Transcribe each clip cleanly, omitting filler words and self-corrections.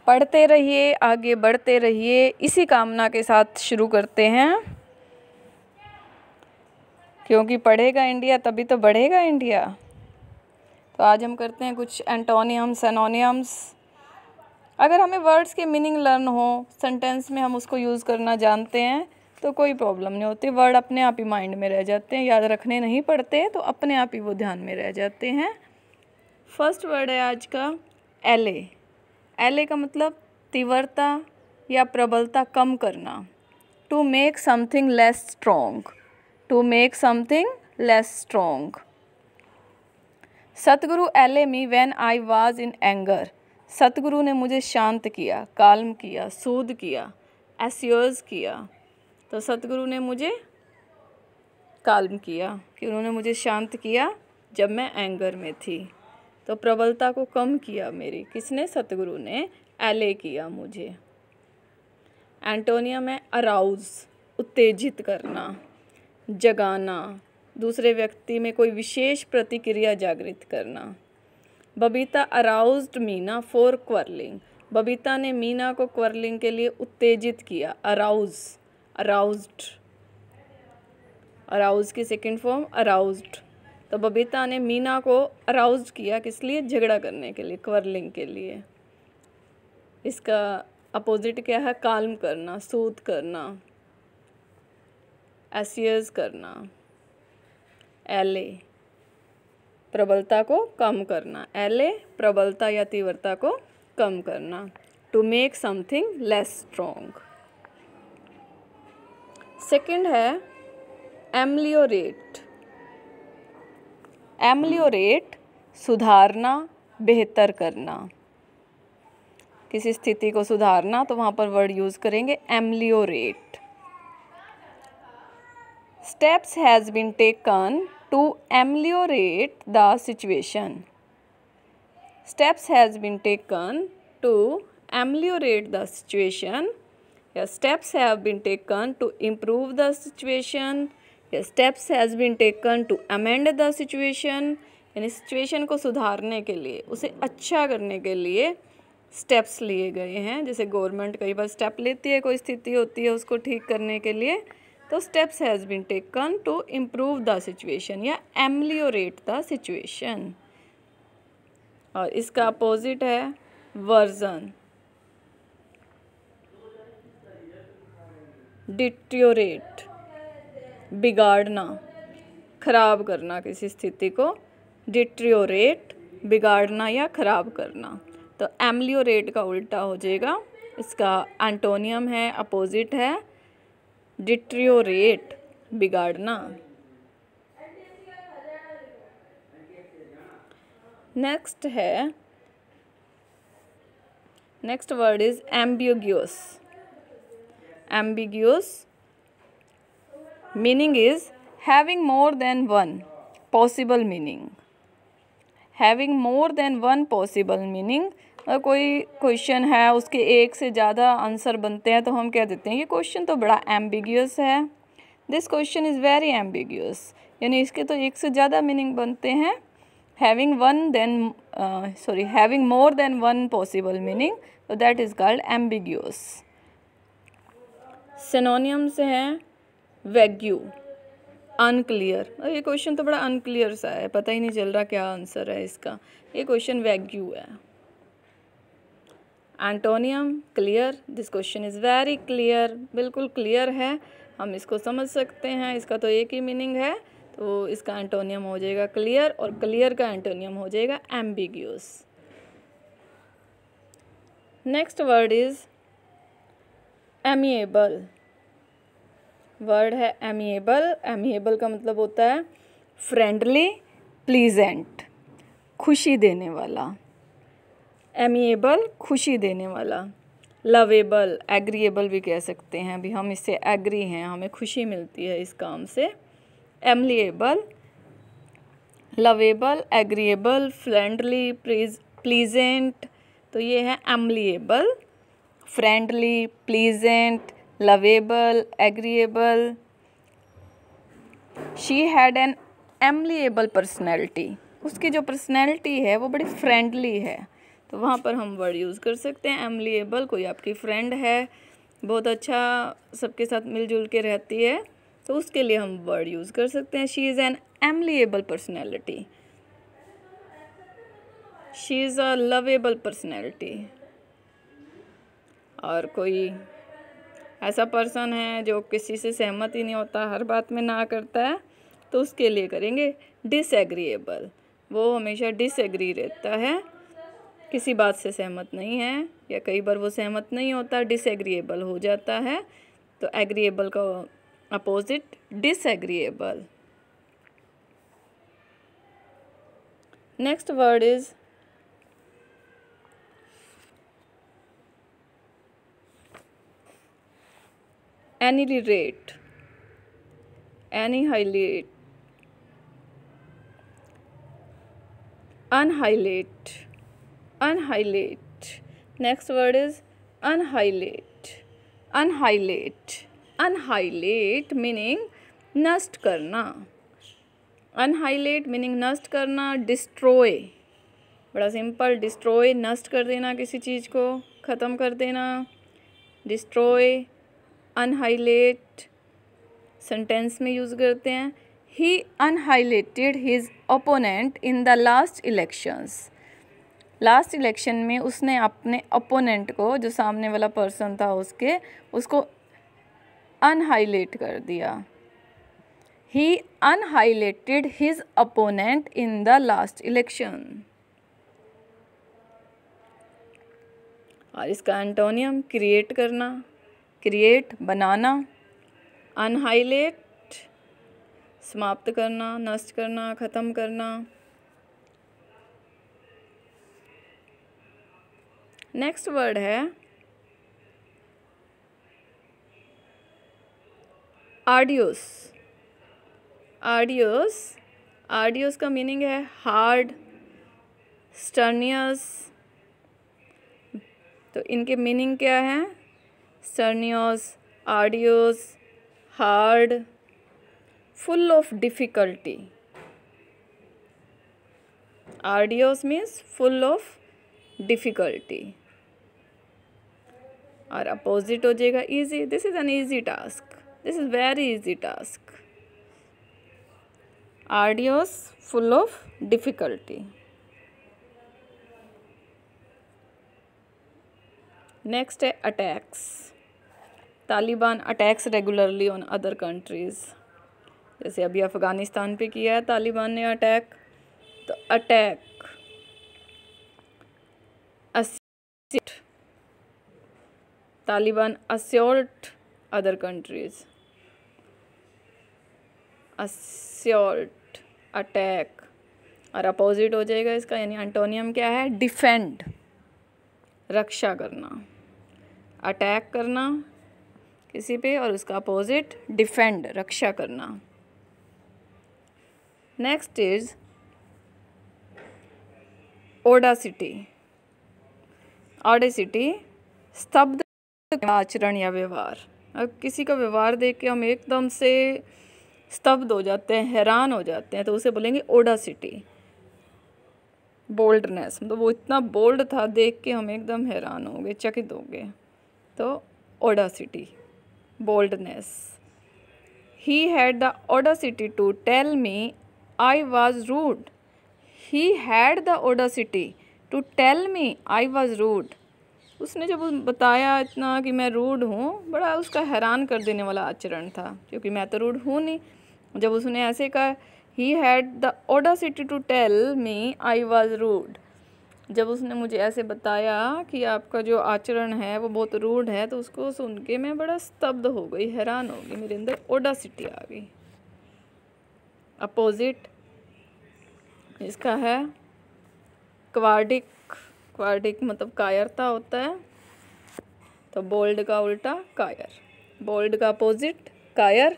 पढ़ते रहिए, आगे बढ़ते रहिए, इसी कामना के साथ शुरू करते हैं, क्योंकि पढ़ेगा इंडिया तभी तो बढ़ेगा इंडिया। तो आज हम करते हैं कुछ एंटोनियम्स, सिनोनियम्स। अगर हमें वर्ड्स के मीनिंग लर्न हो, सेंटेंस में हम उसको यूज़ करना जानते हैं तो कोई प्रॉब्लम नहीं होती। वर्ड अपने आप ही माइंड में रह जाते हैं, याद रखने नहीं पड़ते, तो अपने आप ही वो ध्यान में रह जाते हैं। फर्स्ट वर्ड है आज का एले। एले का मतलब तीव्रता या प्रबलता कम करना। To make something less strong, to make something less strong. Satguru allayed me when I was in anger. Satguru ने मुझे शांत किया, काल्म किया, सूद किया, एस्योर्स किया। तो सतगुरु ने मुझे काल्म किया, कि उन्होंने मुझे शांत किया जब मैं एंगर में थी। तो प्रबलता को कम किया मेरी, किसने? सतगुरु ने। एले किया मुझे। एंटोनियम है अराउज, उत्तेजित करना, जगाना, दूसरे व्यक्ति में कोई विशेष प्रतिक्रिया जागृत करना। Babita aroused Meena for quarreling. Babita ने मीना को क्वर्लिंग के लिए उत्तेजित किया। अराउज, अराउज्ड, अराउज की सेकंड फॉर्म अराउज्ड। तो बबीता ने मीना को अराउज किया, किस लिए? झगड़ा करने के लिए, क्वर्लिंग के लिए। इसका अपोजिट क्या है? काल्म करना, सूद करना, एसियर्स करना। एले प्रबलता को कम करना, एले प्रबलता या तीव्रता को कम करना। To make something less strong. Second है एमलियोरेट। एमलियोरेट सुधारना, बेहतर करना। किसी स्थिति को सुधारना तो वहाँ पर वर्ड यूज़ करेंगे ameliorate. Steps has been taken to ameliorate the situation. Steps has been taken to ameliorate the situation, या steps have been taken to improve the situation, या steps has been taken to amend the situation. यानी situation को सुधारने के लिए, उसे अच्छा करने के लिए स्टेप्स लिए गए हैं। जैसे गवर्नमेंट कई बार स्टेप लेती है, कोई स्थिति होती है उसको ठीक करने के लिए, तो steps has been taken to improve the situation या एमलियोरेट द सिचुएशन। और इसका अपोजिट है वर्जन, डिट्योरेट, बिगाड़ना, खराब करना किसी स्थिति को। डिट्योरेट बिगाड़ना या खराब करना। तो एमलियोरेट का उल्टा हो जाएगा, इसका एंटोनियम है, अपोजिट है डिट्योरेट, बिगाड़ना। नेक्स्ट है, next word is ambiguous. Ambiguous meaning is having more than one possible meaning. Having more than one possible meaning. अगर कोई क्वेश्चन है, उसके एक से ज़्यादा आंसर बनते हैं, तो हम कह देते हैं ये क्वेश्चन तो बड़ा एम्बिग्यूअस है, this question is very ambiguous. यानी इसके तो एक से ज़्यादा मीनिंग बनते हैं। Having more than one possible meaning, तो that is called ambiguous. Synonyms हैं वैग्यू, अनक्लियर। ये क्वेश्चन तो बड़ा अनक्लियर सा है, पता ही नहीं चल रहा क्या आंसर है इसका। ये क्वेश्चन वैग्यू है। Antonym clear, this question is very clear, बिल्कुल क्लियर है, हम इसको समझ सकते हैं, इसका तो एक ही मीनिंग है, तो इसका एंटोनियम हो जाएगा क्लियर, और क्लियर का एंटोनियम हो जाएगा ambiguous. Next word is amiable. Word है एमिएबल। एमिएबल का मतलब होता है फ्रेंडली, प्लीजेंट, खुशी देने वाला। एमिएबल खुशी देने वाला। लवेबल, एग्रीएबल भी कह सकते हैं, अभी हम इससे एग्री हैं, हमें खुशी मिलती है इस काम से। Amiable, lovable, agreeable, friendly, pleasant, तो ये है amiable. Friendly, pleasant, lovable, agreeable. She had an amiable personality. उसकी जो पर्सनैलिटी है वो बड़ी फ्रेंडली है, तो वहाँ पर हम वर्ड यूज़ कर सकते हैं एमलिएबल। कोई आपकी फ्रेंड है, बहुत अच्छा सबके साथ मिलजुल के रहती है, तो उसके लिए हम वर्ड यूज़ कर सकते हैं she is an amiable personality, she is a lovable personality. और कोई ऐसा पर्सन है जो किसी से सहमत ही नहीं होता, हर बात में ना करता है, तो उसके लिए करेंगे डिसएग्रीएबल। वो हमेशा डिसएग्री रहता है, किसी बात से सहमत नहीं है, या कई बार वो सहमत नहीं होता, डिसएग्रीएबल हो जाता है। तो एग्रीएबल का opposite disagreeable. Next word is annihilate, annihilate, annihilate, annihilate. Next word is annihilate, annihilate, annihilate meaning नष्ट करना, annihilate meaning नष्ट करना, destroy, बड़ा सिंपल, destroy नष्ट कर देना, किसी चीज़ को ख़त्म कर देना, destroy, annihilate सेंटेंस में यूज़ करते हैं। He annihilated his opponent in the last elections, last election में उसने अपने ओपोनेंट को, जो सामने वाला पर्सन था उसको अनहाइलेट कर दिया। He annihilated his opponent in the last election. और इसका एंटोनियम क्रिएट करना, क्रिएट बनाना, अनहाइलेट समाप्त करना, नष्ट करना, ख़त्म करना। नेक्स्ट वर्ड है आर्डियोस, आर्डियोस, आर्डियोस का मीनिंग है हार्ड, स्टर्नियस। तो इनके मीनिंग क्या है? स्टर्नियस, आर्डियोस, hard, full of difficulty. Arduous means full of difficulty. और opposite हो जाएगा easy. This is an easy task. This is very easy task. Arduous, full of difficulty. Next है attacks. Taliban attacks regularly on other countries. जैसे अभी अफ़गानिस्तान पे किया है तालिबान ने अटैक, तो attack, Taliban assault other countries, assault, attack. और अपोजिट हो जाएगा इसका, यानी एंटोनियम क्या है? डिफेंड, रक्षा करना। अटैक करना किसी पे और उसका अपोजिट डिफेंड, रक्षा करना। नेक्स्ट इज ओडासिटी, ऑडेसिटी स्तब्ध आचरण या व्यवहार। अब किसी का व्यवहार देख के हम एकदम से स्तब्ध हो जाते हैं, हैरान हो जाते हैं, तो उसे बोलेंगे ओडासिटी। बोल्डनेस, मतलब वो इतना बोल्ड था, देख के हम एकदम हैरान हो गए, चकित हो गए, तो Audacity, boldness. He had the audacity to tell me I was rude. He had the audacity to tell me I was rude. उसने जब बताया इतना कि मैं रूड हूँ, बड़ा उसका हैरान कर देने वाला आचरण था, क्योंकि मैं तो रूड हूँ नहीं। जब उसने ऐसे कहा he had the audacity to tell me I was rude, जब उसने मुझे ऐसे बताया कि आपका जो आचरण है वो बहुत रूड है, तो उसको सुन के मैं बड़ा स्तब्ध हो गई, हैरान हो गई, मेरे अंदर ओडासिटी आ गई। अपोजिट इसका है क्वार्डिक, क्वार्डिक मतलब कायरता होता है, तो बोल्ड का उल्टा कायर, बोल्ड का अपोजिट कायर,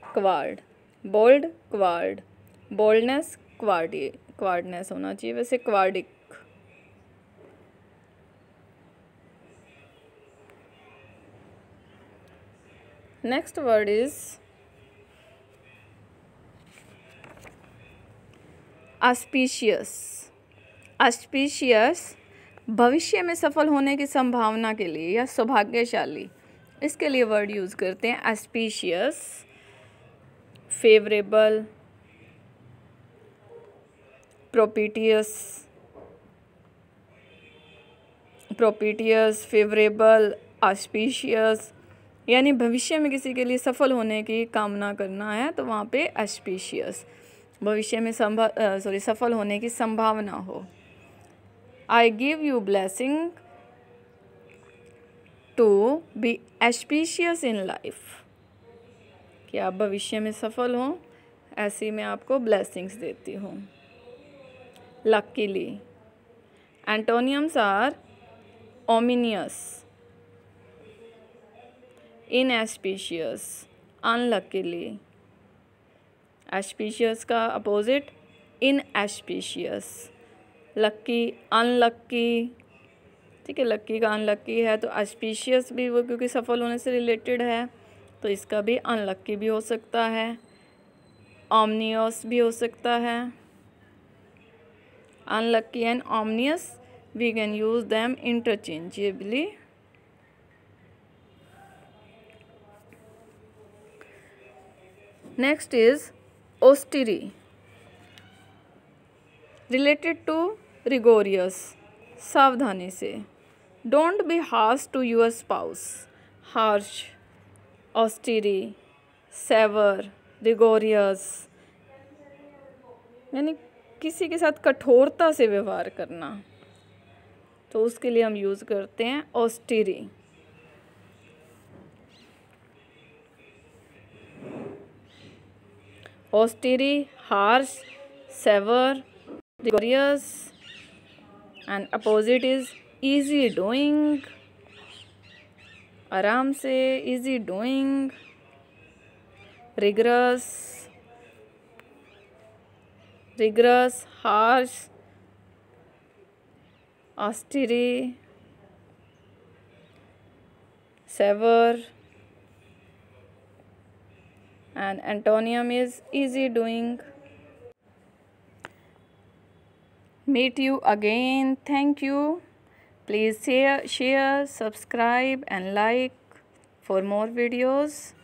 क्वार्ड, बोल्ड क्वार्ड, बोल्डनेस क्वार्डी, क्वार्डनेस होना चाहिए वैसे क्वार्डिक। Next word is auspicious, auspicious, भविष्य में सफल होने की संभावना के लिए या सौभाग्यशाली, इसके लिए वर्ड यूज़ करते हैं ऑस्पिशियस, फेवरेबल, प्रोपिटियस, फेवरेबल, ऑस्पिशियस। यानी भविष्य में किसी के लिए सफल होने की कामना करना है तो वहाँ पे ऑस्पिशियस, भविष्य में सफल होने की संभावना हो। I give you blessing to be auspicious in life, कि आप भविष्य में सफल हों, ऐसी मैं आपको ब्लेसिंग्स देती हूँ। Luckily, antonyms are ominous, inauspicious, unluckily. Auspicious का अपोजिट इनएस्पिशियस, लक्की, अनलक्की। ठीक है, लक्की का अनलक्की है तो एस्पिशियस भी वो क्योंकि सफल होने से रिलेटेड है तो इसका भी अनलक्की भी हो सकता है, ओमनियस भी हो सकता है। Unlucky and ominous we can use them interchangeably. Next is austere, related to rigorous, सावधानी से। Don't be harsh to your spouse, harsh, austere, severe, rigorous, यानी किसी के साथ कठोरता से व्यवहार करना, तो उसके लिए हम यूज़ करते हैं austere. Austere, harsh, severe, rigorous, and opposite is easy doing, आराम से, easy doing, rigorous, harsh, austere, severe, and antonium is easy doing. Meet you again. Thank you. Please share, subscribe and like for more videos.